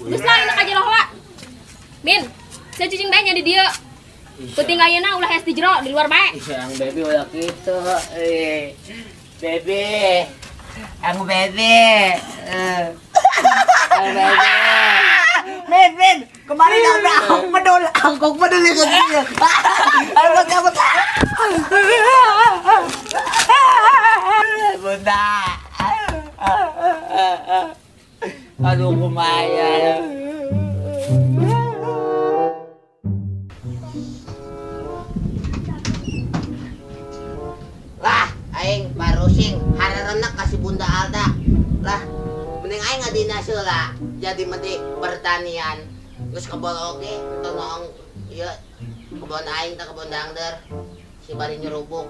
Terus lah enak aja loh, Wak. Min, saya cicing dahnya di dia. Penting ayeuna ulah es di jero di luar bae. Yang baby udah gitu. Baby. Yang baby. Yang baby. Min, kemarin udah aku peduli ke dia. Ayo cabut. Bunda. Aduh kumaya. Lah, aing barusing harereuna kasih Bunda Alda. Lah, mending aing ngadina seula jadi menti pertanian. Geus kebol oge tolong ieu kebon aing teh kebon dangder. Si bari nyerubuk.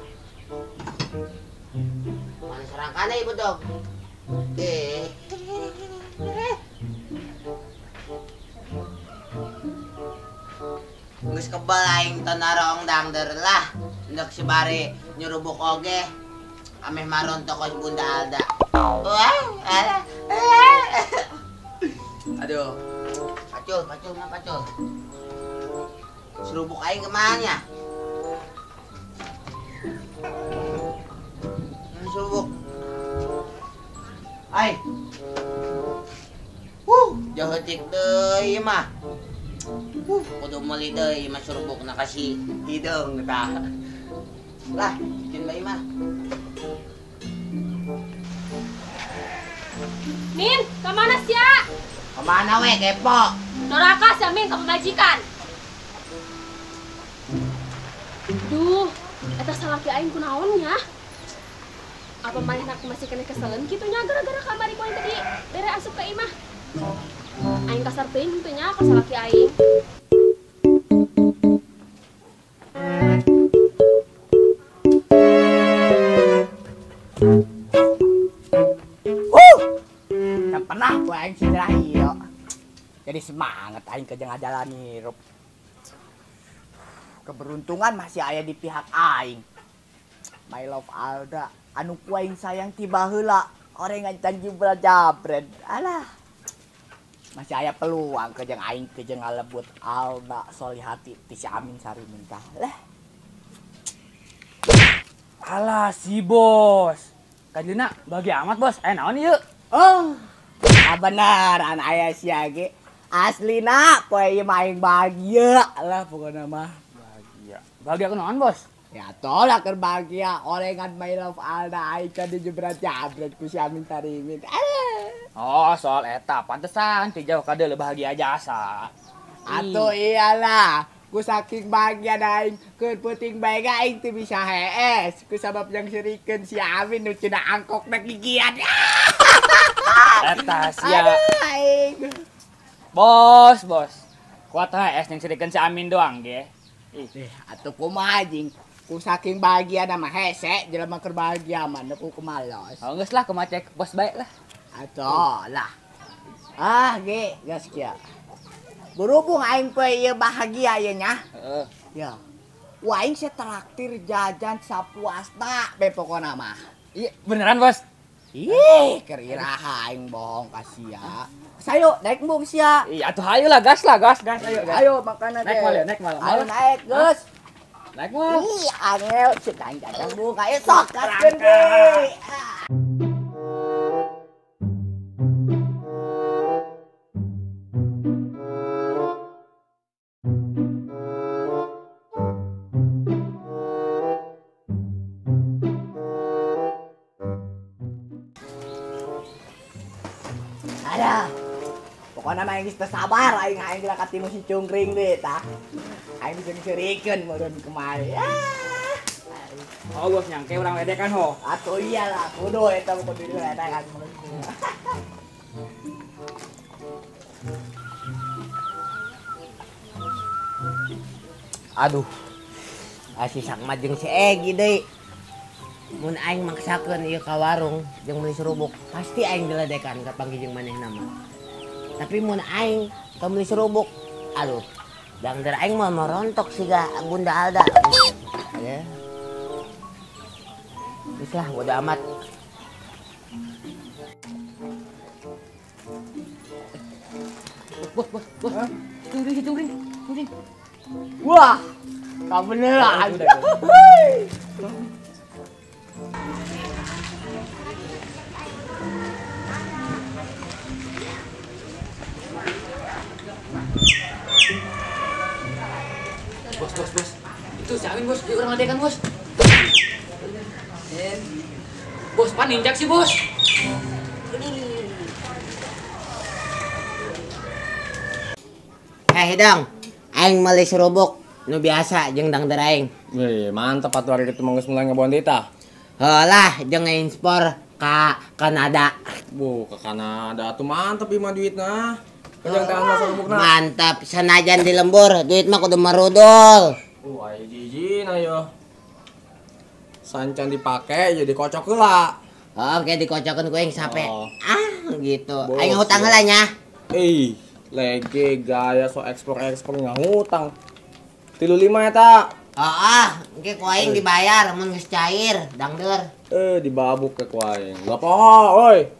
Mana serangkana ibu dog? Geus kebal aing teh narong dangder lah. Hendak si bari nyerubuk oge. Ameh maron toko Bunda Alda. Aduh. Pacul. Serubuk aing kemana? Serubuk. Ai. Jahetik deui mah. Kudu meuli deui mah serubukna kasih hidung tah. Lah, bikin bayi mah. Min, kemana sih ya? Kemana we kepo? Doraka sih Min, kamu bajikan. Duh, eta salaki aing kunaon nya? Apa maneh nak masih kena keselen kitu nya gara-gara kamari poin tadi bere asup ka imah. Aing kasar teuing kitu nya ka salaki aing. Yang pernah gue aing cedera iyo. Jadi semangat aing ke jeung jalani hirup. Keberuntungan masih aya di pihak aing. My love Alda, anu ku aing sayang tiba heula, orengan janji jabret. Alah. Masih aya peluang ke jeung aing ke jeung ngalebut Alda Solihati ti si Amin Sari Muntah. Lah. Alah si bos. Kanjena bagi amat bos. Naon ieu? Oh. Beneran aya sia ge. Aslina poe ieu mah aing bahagia lah pokona mah. Bahagia. Bahagia kunaon bos? Ya tolak keur bahagia orengan my love Alda aing kan dijebret-jabret ku si Amin Tarimin. Oh, soal eta pantesan ti jauh ka deuleu bahagia jasa. Atuh iyalah, ku saking bahagia aing keur peuting bae aing teu bisa hees ku sabab yang sirikeun si Amin nu cenah angkokna gigian. Eta sia. Aing. Bos. Kuat HS yang sirikeun si Amin doang ge. Atuh kumaha jeung ku saking bahagia mah hese jelema keur bahagia mah nepu kumalos. Oh geus lah kumaha cek bos bae lah. Atuh lah. Ge geus kieu. Berhubung aing poe ieu bahagia ieu nya. Heeh. Ya. Aing traktir jajan sapuasna be pokona mah. Iya, beneran bos. Ih, keur iraha aing bohong ka sia. Sayo naik mung sia. Iya atuh hayu lah gas ayo gas. Ayo makana Naik mal. Ayo naik, Gus. Naik mal. Ih, angel sedang jajan bunga esok kaskeun deui. Ada. Pokoknya mah geus teu sabar aing geula katimu si cungkring deui tah. Aing bisa dicerikeun meureun kemari. Oh bos nyangke urang ledekan ho. Atuh iyalah, kudu eta mah kudu diledekan. Aduh. Si Sakma jeung si Egi deui. Mun aing maksakeun ieu ka warung jeung meuli serubuk, pasti aing diledekan ka panggih jeung manehna mah. Tapi mun aing ka meuli serubuk, aduh, dangder aing mah merontok siga Bunda Alda. Ya. Wis lah, bodo amat. bos. Cungkring. Wah, kau beneran. Udah. Bos. Itu si Amin, bos. Dia orang ladekan, bos. Bos, pan ninjak sih, bos. Hidang, aing meuli serubuk nu biasa jeung dangder aing. Wih, mantap atuh hari itu manggeus mulai ngabawan deui tah. Heulah jeung ngeinspor ka Kanada. Bu, ke Kanada atuh mantap ieu mah duitna. Kajang teh anu serubukna. Mantap, sanajan di lembur, duit mah kudu marudul. Aya jijina yo. Sancan dipake jadi kocok heula. Oke, dikocokeun ku aing sape. Oh. Gitu. Bos, Aing hutang ya. heula nya. Lege gaya so ekspor nggak ngutang. 35 eta. Engke ku aing dibayar mun geus cair, dangder. Dibabuk ke ku aing. Enggak poho, euy.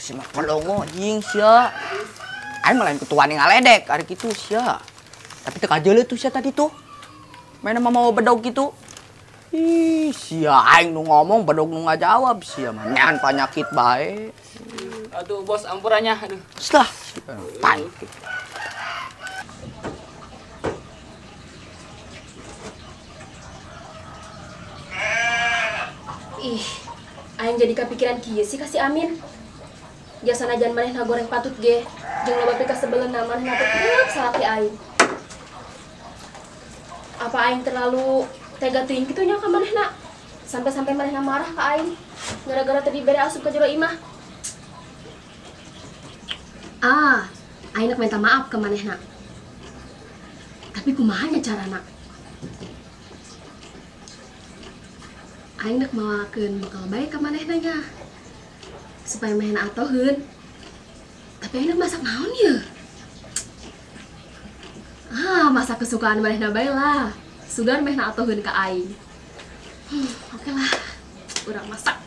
Si mah pelongo jing sia. Aing malah ketuaan yang ngaledek ari kitu sia. Tapi teu kajeuleuh tuh sia tadi tuh. Main mah mau bedog gitu. Ih, sia aing nu ngomong bedog nu ngajawab sia mah nean penyakit bae. Aduh, bos, ampurannya. Aduh. Setelah pan. Ih, aing jadi kepikiran kieu sih kasih Amin. Jasana jan manehna goreng patut ge, jeung loba pika sebeleuna manehna teh kreup salaki aing. Apa aing terlalu tega teuing kitu nya ka manehna? Sampai-sampai manehna marah ka aing gara-gara tadi bere asup ka jero imah. Aing nak minta maaf ke manehna. Tapi kumaha nya carana? Aing nak mawakeun bekal bae ka manehna nya. Supaya manehna atoheun. Tapi aing nak masak naon ye? Masak kesukaan manehna bae lah. Sugan manehna atoheun ka aing. Oke lah. Urang masak.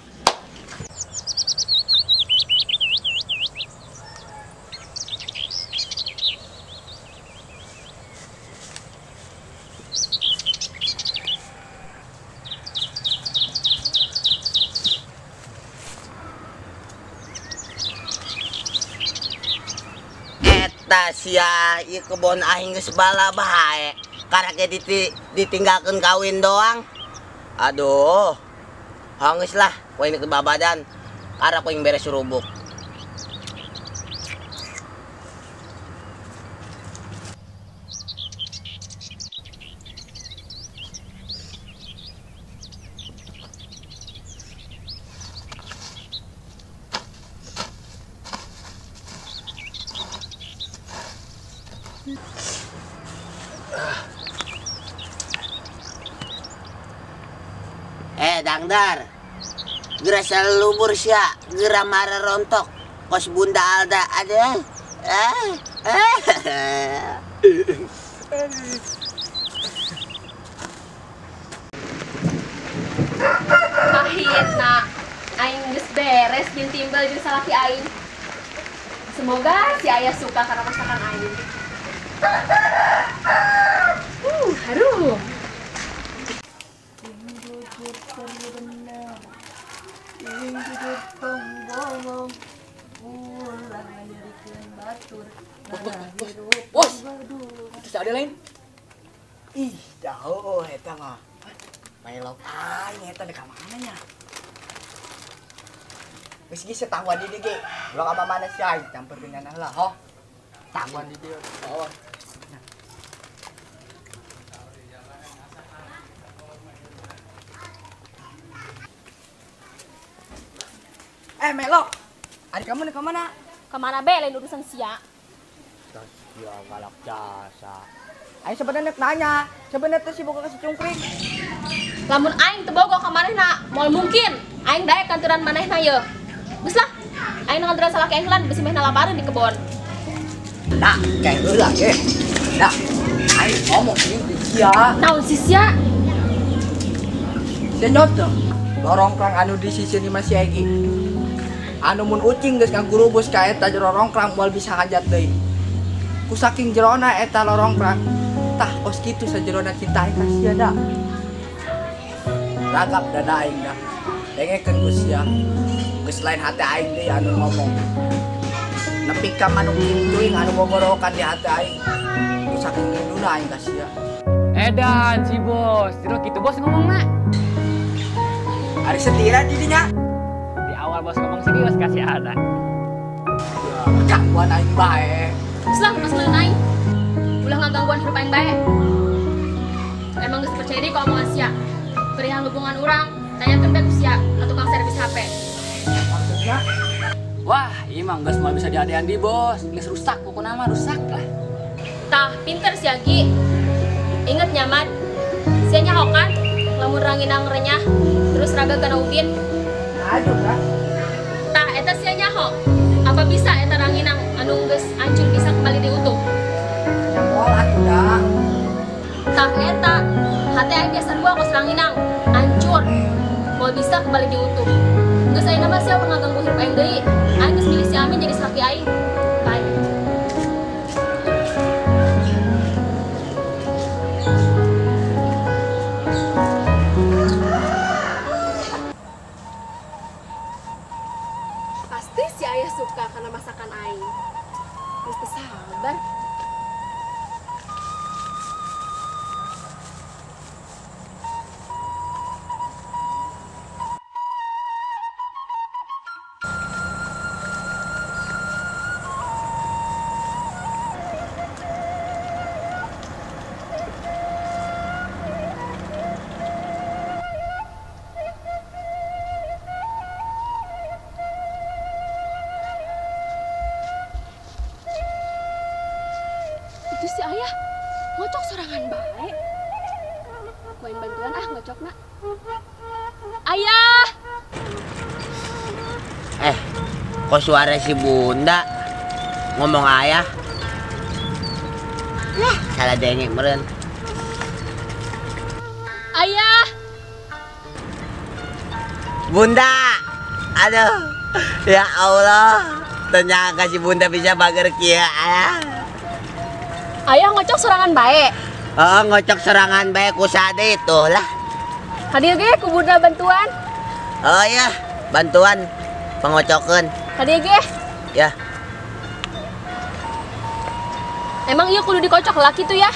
Sia ieu kebon aing geus bala bae. Karake ditinggalkeun kawin doang. Aduh. Geus lah, poe teu babadan. Arep poing beres serubuk. Dangdar, geura salubur sia, geura mara rontok, kos Bunda Alda ada. Akhirna aing geus beres jeung timbal jeung salaki aing. Semoga si ayah suka karena masakan aing. Harum. Bos. Terus ada lain? Ih, jauh eta mah. Mailok aing eta dekat mana nya? Geus geus tangguan di dieu ge. Ulah ka mana si aing campurkeun nya lah, ho. Tangguan di dieu. Oh. Melok. Adik kamu nih kemana? Kemana be lain urusan sia? Ya galak jasa. Aing sebenarnya nanya, sebenarnya sibuk ke cungkring. Lamun aing teu boga ka manehna, moal mungkin aing daek kanturan manehna ye. Geus lah, aing kanturan salaki aing lan bisi manehna lapareun di kebon. Nah, kayak heula ge. Nah, aing ngomong ieu sia. Naon si sia? Senyot tuh. Lorong kang anu di sisi lima si Egi. Anu mun ucing geus kang gurubus ka eta jero rongkrang moal bisa hajat deui. Ku saking jerona eta lorongkrang, tah kos kitu sajerona kita aing kasihan da. Ragap dada aing da. Dengekeun Gus ya. Geus lain hati aing deui anu ngomong. Nepi ka manuk kintuing anu boborokan di hati aing. Ku saking linduna aing kasihan. Edan si bos, tidak gitu bos ngomongna. Ari setira di dinya. Di awal bos ngomong sini bos kasih ada. Ya, gangguan aing bae. Selang pas leun aing. Ulah ngagangguan hidup aing bae. Emang geus percaya deh kalau omongan sia. Perihal hubungan urang, tanyakeun bae ku sia, ka tukang servis HP. Maksudnya Wah, imang gas mau bisa diadean di bos. Geus rusak pokoknya mah rusak lah. Tah, pinter si Agi. Ingat nyaman. Sia nyaho kan? Lamun ranginang renyah, terus raga gana ubin. aduh kan. Tah, eta sia nyaho. Apa bisa eta ranginang anu geus hancur bisa kembali diutuh? Yang olah udah. Tah eta, hati aing biasa gua kos ranginang hancur. Mau bisa kembali diutuh. Geus ayeuna mah sia pernah ganggu hidup aing deui. Aing geus milih si Amin jadi salaki aing. Bye. Pasti si ayah suka karena masakan aing. Mesti sabar. Itu si ayah ngocok sorangan baik. Main bantuan ngocok nak. Ayah, Kok suara si bunda ngomong ayah? Lah, salah dengek meren. ayah, Bunda, aduh, ya Allah, ternyata si bunda bisa bager kia. ayah ngocok sorangan baik. Oh, ngocok serangan baik kusade itu lah. Hadir ge ku bunda bantuan. Oh ya, bantuan pengocokan. Hadir ge. Ya, Emang iya kudu dikocok laki tuh ya?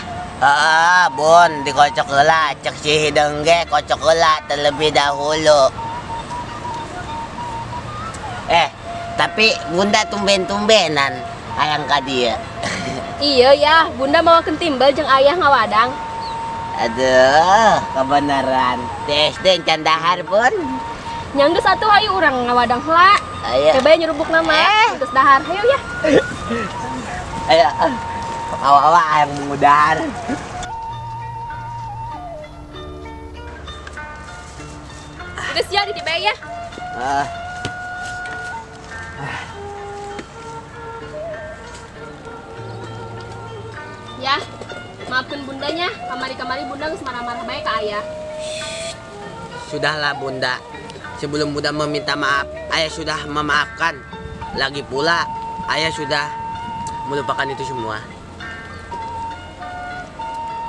bun, dikocok heula, cek si hidung ge kocok heula terlebih dahulu. Tapi bunda tumben-tumbenan ayang ka dia. Iya ya, bunda mau kentimbel jeung ayah ngawadang. Aduh, kebenaran. TSD candahar pun. Nyanggeus atuh hayu urang ngawadang heula. Ayo. Coba nyerubuk nama, terus dahar. Hayu ya. Ayo. Awa-awa ayang mengudar. Geus ya di bae ya. Ya, maafkan bundanya. Kamari-kamari bunda geus marah-marah bae ka ayah. Sudahlah bunda. Sebelum bunda meminta maaf, ayah sudah memaafkan. Lagi pula, ayah sudah melupakan itu semua.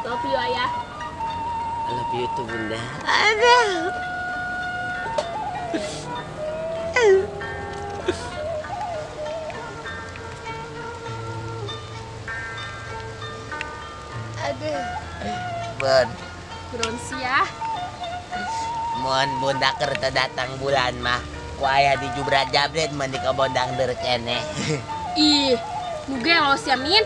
Love you ayah. I love you too bunda. Aduh. Aduh, Bun, kunaon sih ya? mohon bunda kereta datang bulan mah. Ku ayah di Jubra Jabret mandi ke bondang derkene. Ih, muge lo si Amin.